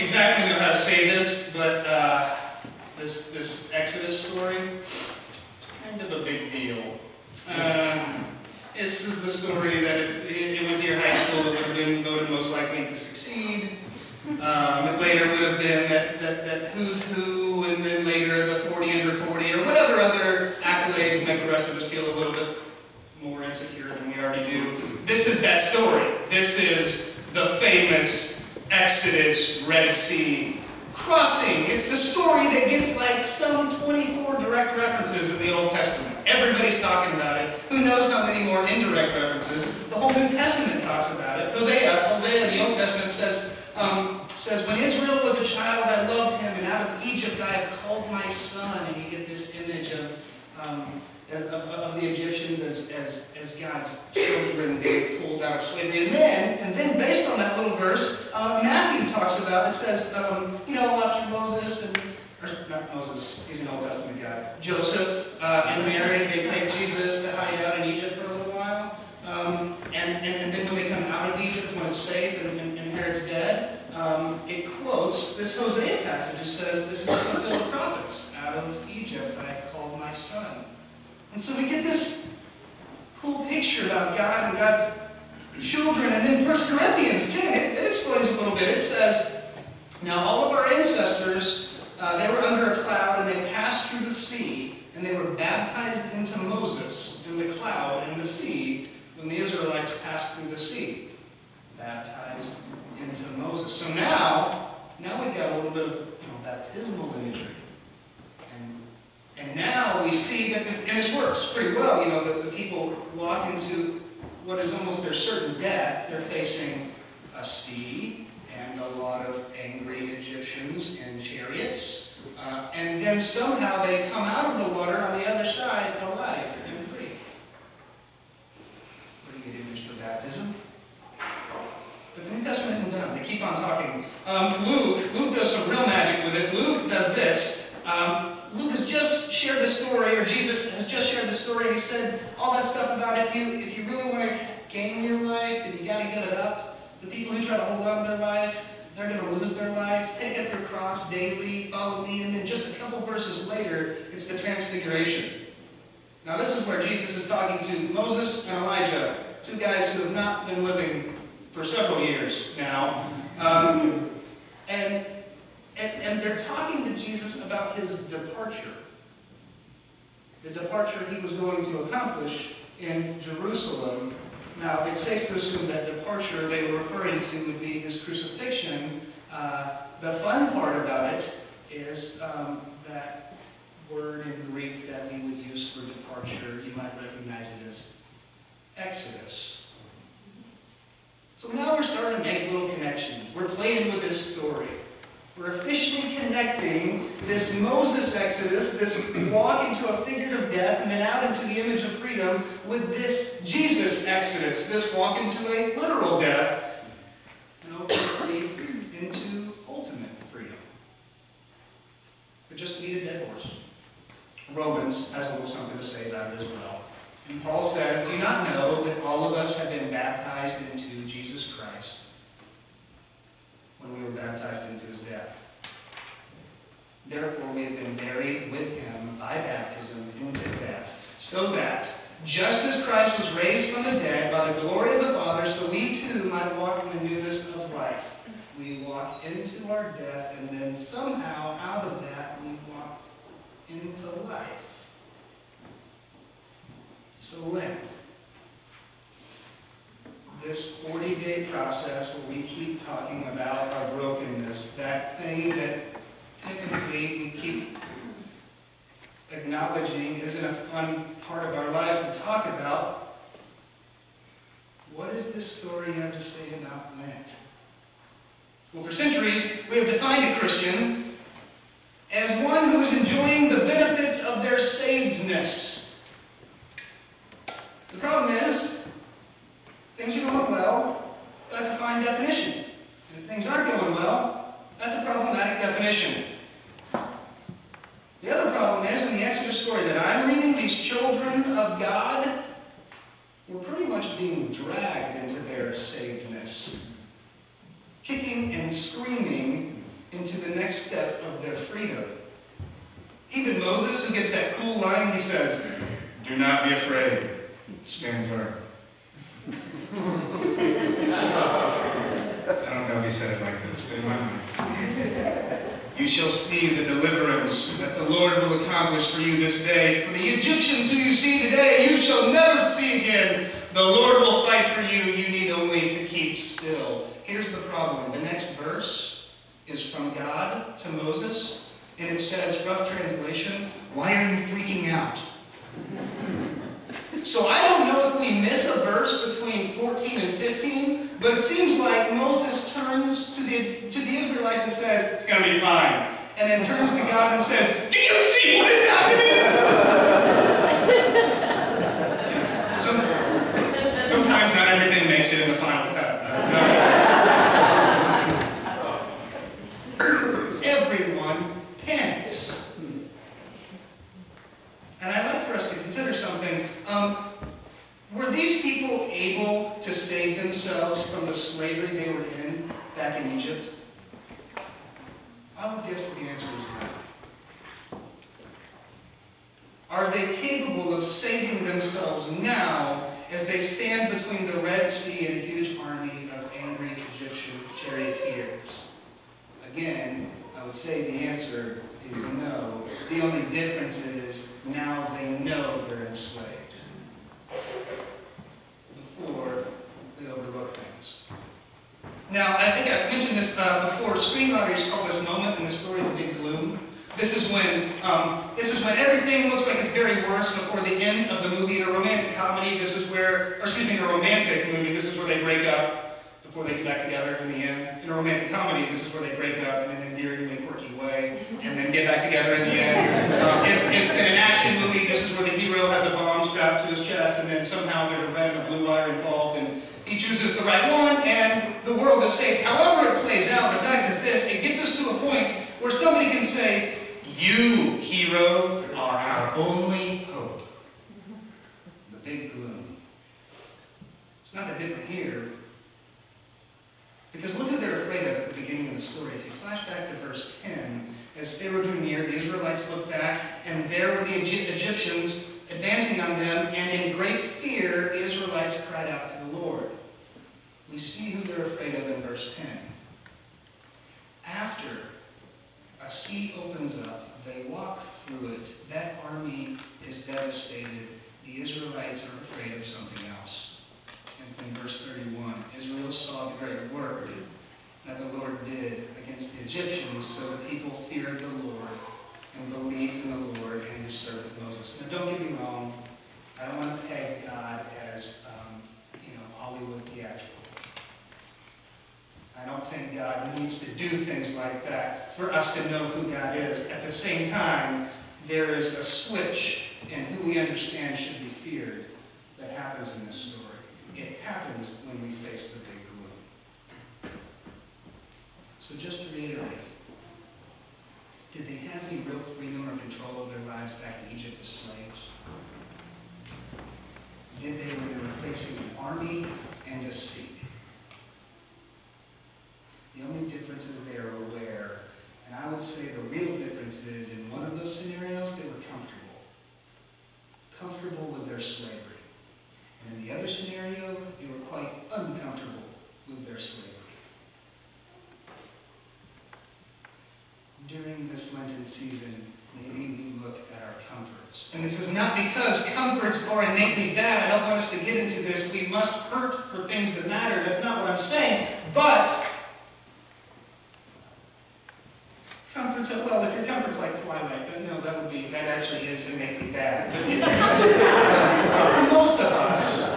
exactly know how to say this, but this Exodus story, it's kind of a big deal. This is the story that if it went to your high school, it would have been voted most likely to succeed. It later would have been that who's who, and then later the 40 under 40, or whatever other accolades make the rest of us feel a little bit more insecure than we already do. This is that story. This is the famous Exodus Red Sea crossing. It's the story that gets like some 24 direct references in the Old Testament. Everybody's talking about it. Who knows how many more indirect references? The whole New Testament talks about it. Hosea in the Old Testament says, when Israel was a child, I loved him, and out of Egypt I have called my son. And you get this image of the Egyptians as God's children being pulled out of slavery. And then based on that little verse, Matthew talks about, it says, after Moses, or not Moses, he's an Old Testament guy, Joseph and Mary, they take Jesus to hide out in Egypt for a little while. And then when they come out of Egypt, when it's safe and Herod's dead, it quotes this Hosea passage. It says, this is to fulfill the prophets. Out of Egypt I have called my son. And so we get this cool picture about God and God's children. And then 1 Corinthians 10, it explains a little bit. It says, now all of our ancestors, they were under a cloud and they passed through the sea, and they were baptized into Moses in the cloud and the sea when the Israelites passed through the sea. Baptized into Moses. So now we've got a little bit of baptismal imagery. And now we see that, and this works pretty well, that the people walk into what is almost their certain death. They're facing a sea and a lot of angry Egyptians in chariots. And then somehow they come out of the water on the other side alive and free. Pretty good image for baptism. But the New Testament isn't done. They keep on talking. Luke does some real magic with it. Luke does this. Luke has just shared the story, or Jesus has just shared the story, and he said all that stuff about if you really want to gain your life, then you got to give it up. The people who try to hold on to their life, they're going to lose their life. Take up your cross daily, follow me, and then just a couple verses later, it's the Transfiguration. Now this is where Jesus is talking to Moses and Elijah, two guys who have not been living for several years now. And they're talking to Jesus about his departure. The departure he was going to accomplish in Jerusalem. Now, it's safe to assume that departure they were referring to would be his crucifixion. The fun part about it is that word in Greek that we would use for departure, you might recognize it as Exodus. So now we're starting to make little connections. We're playing with this story. We're officially connecting this Moses Exodus, this walk into a figurative death and then out into the image of freedom, with this Jesus Exodus, this walk into a literal death and ultimately into ultimate freedom. But just to beat a dead horse, Romans has a little something to say about it as well. And Paul says, do you not know that all of us have been baptized into Jesus Christ when we were baptized into his death? Therefore we have been buried with him by baptism into death, so that, just as Christ was raised from the dead by the glory of the Father, so we too might walk in the newness of life. We walk into our death, and then somehow out of that we walk into life. So Lent, this 40-day process where we keep talking about our brokenness, that thing that typically we keep acknowledging isn't a fun part of our lives to talk about. What does this story have to say about Lent? Well, for centuries, we have defined a Christian as one who is enjoying the benefits of their savedness. The problem is, things are going well, that's a fine definition. And if things aren't going well, that's a problematic definition. The other problem is, in the Exodus story that I'm reading, these children of God were pretty much being dragged into their savedness, kicking and screaming into the next step of their freedom. Even Moses, who gets that cool line, he says, "Do not be afraid, stand firm." I don't know if he said it like this, but in my mind. "You shall see the deliverance that the Lord will accomplish for you this day. For the Egyptians who you see today, you shall never see again. The Lord will fight for you. You need only to keep still." Here's the problem. The next verse is from God to Moses, and it says, rough translation, "Why are you freaking out?" So I don't know if we miss a verse between 14 and 15, but it seems like Moses turns to the Israelites and says, "It's going to be fine." And then turns to God and says, "Do you see what is happening?" Sometimes not everything makes it in the final cut. Everyone panics. And I'd like for us to consider something. Were these people able to save themselves from the slavery they were in back in Egypt? I would guess the answer is no. Are they capable of saving themselves now as they stand between the Red Sea and a huge army of angry Egyptian charioteers? Again, I would say the answer is no. The only difference is now they know they're enslaved. Before, they overlook things. Now, I think I've mentioned this before. Screenwriters call this moment in the story the big gloom. This is when everything looks like it's very worse before the end of the movie. In a romantic comedy, this is where, or excuse me, in a romantic movie, this is where they break up before they get back together in the end. In a romantic comedy, this is where they break up in an endearing and quirky way, and then get back together in the end. If it's in an action movie, this is where the hero has a bomb strapped to his chest, and then somehow there's a red and a blue wire involved, and he chooses the right one, and the world is saved. However it plays out, the fact is this: it gets us to a point where somebody can say, "You, hero, are our only hope." The big gloom. It's not that different here. Because look who they're afraid of at the beginning of the story. If you flash back to verse 10, as Pharaoh drew near, the Israelites looked back, and there were the Egyptians advancing on them, and in great fear, the Israelites cried out to the Lord. We see who they're afraid of in verse 10. After a sea opens up, they walk through it. That army is devastated. The Israelites are afraid of something else. And it's in verse 31. Israel saw the great work that the Lord did against the Egyptians, so the people feared the Lord and believed in the Lord and his servant Moses. Now, don't get me wrong. I don't want to peg God as, Hollywood theatrical. I don't think God needs to do things like that for us to know who God is. At the same time, there is a switch in who we understand should be feared that happens in this story. It happens when we face the big gloom. So just to reiterate, did they have any real freedom or control of their lives back in Egypt as slaves? Did they when they were facing an army and a sea? The only difference is they are aware. And I would say the real difference is in one of those scenarios, they were comfortable. Comfortable with their slavery. And in the other scenario, they were quite uncomfortable with their slavery. During this Lenten season, maybe we look at our comforts. And this is not because comforts are innately bad. I don't want us to get into this. We must hurt for things that matter. That's not what I'm saying. But comforts, well, if your comfort's like Twilight, then no, that actually is innately bad. But for most of us,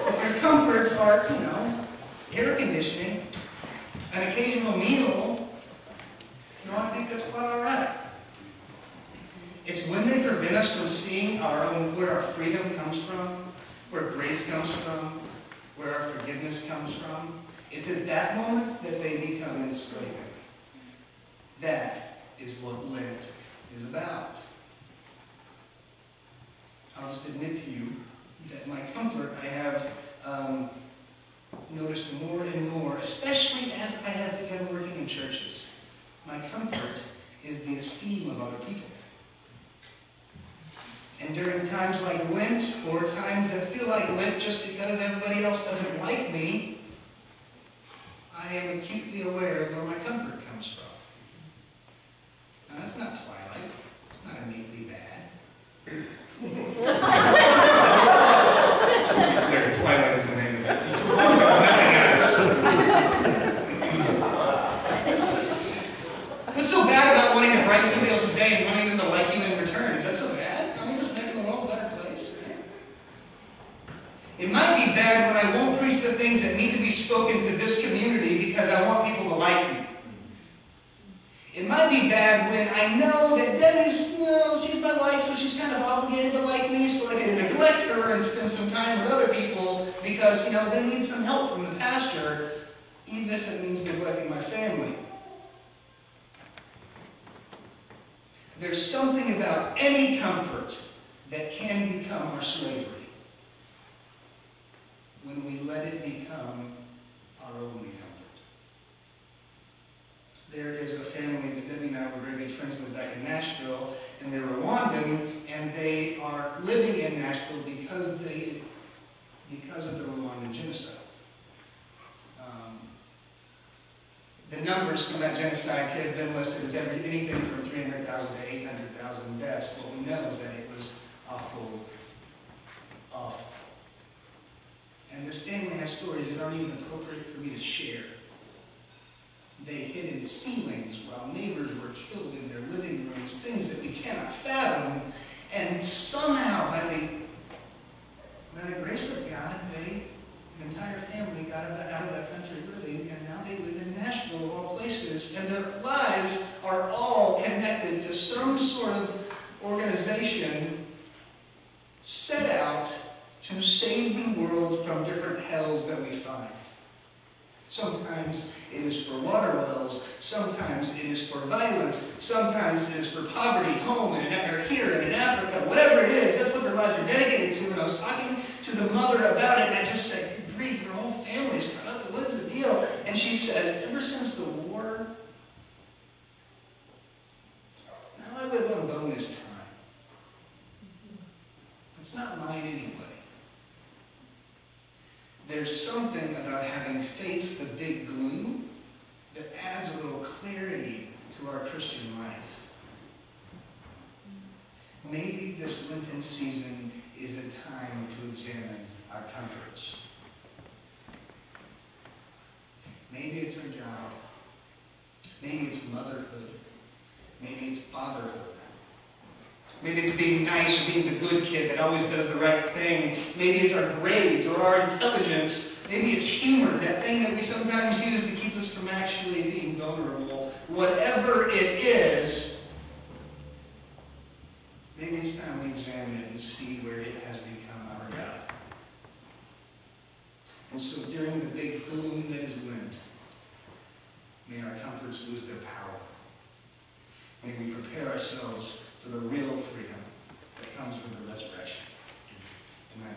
if your comforts are, air conditioning, an occasional meal, I think that's quite all right. It's when they prevent us from seeing where our freedom comes from, where grace comes from, where our forgiveness comes from. It's at that moment that they become enslaving. That is what Lent is about. I'll just admit to you that my comfort I have noticed more and more, especially as I have My comfort is the esteem of other people. And during times like Lent, or times that feel like Lent just because everybody else doesn't like me, I am acutely aware of where my comfort comes from. Now that's not Twilight. It's not innately bad. Twilight is the name of it. What's so bad about wanting to brighten somebody else's day and wanting them to like you in return? Is that so bad? Aren't we just making the world a better place? Right? It might be bad when I won't preach the things that need to be spoken to this community because I want people to like me. It might be bad when I know that Debbie's, she's my wife, so she's kind of obligated to like me, so I can neglect her and spend some time with other people because, they need some help from the pastor, even if it means neglecting my family. There's something about any comfort that can become our slavery when we let it become our only comfort. There is a family that Debbie and I were very good friends with back in Nashville, and they're Rwandan, and they are living in Nashville because of the Rwandan genocide. The numbers from that genocide have been listed as anything from 300,000 to 800,000 deaths. What we know is that it was awful. And this family has stories that aren't even appropriate for me to share. They hid in ceilings while neighbors were killed in their living rooms, things that we cannot fathom. And somehow, by the grace of God, an entire family got out of that country living, and now they live in Nashville, of all places, and their lives are all connected to some sort of organization set out to save the world from different hells that we find. Sometimes it is for water wells, sometimes it is for violence, sometimes it is for poverty, home, or here, and in Africa, whatever it is, that's what their lives are dedicated to. And I was talking to the mother about it, and I just said, good grief, her whole family's cut up, what is the deal? And she says, ever since the war, now I live on bonus time. It's not mine anyway. There's something about having faced the big gloom that adds a little clarity to our Christian life. Maybe this Lenten season is a time to examine our comforts. Maybe it's our job. Maybe it's motherhood. Maybe it's fatherhood. Maybe it's being nice or being the good kid that always does the right thing. Maybe it's our grades or our intelligence. Maybe it's humor, that thing that we sometimes use to keep us from actually being vulnerable. Whatever it is, maybe it's time we examine it and see where it has become our God. And so during the big gloom that is Lent, may our comforts lose their power. May we prepare ourselves for the real freedom that comes from the resurrection. Amen.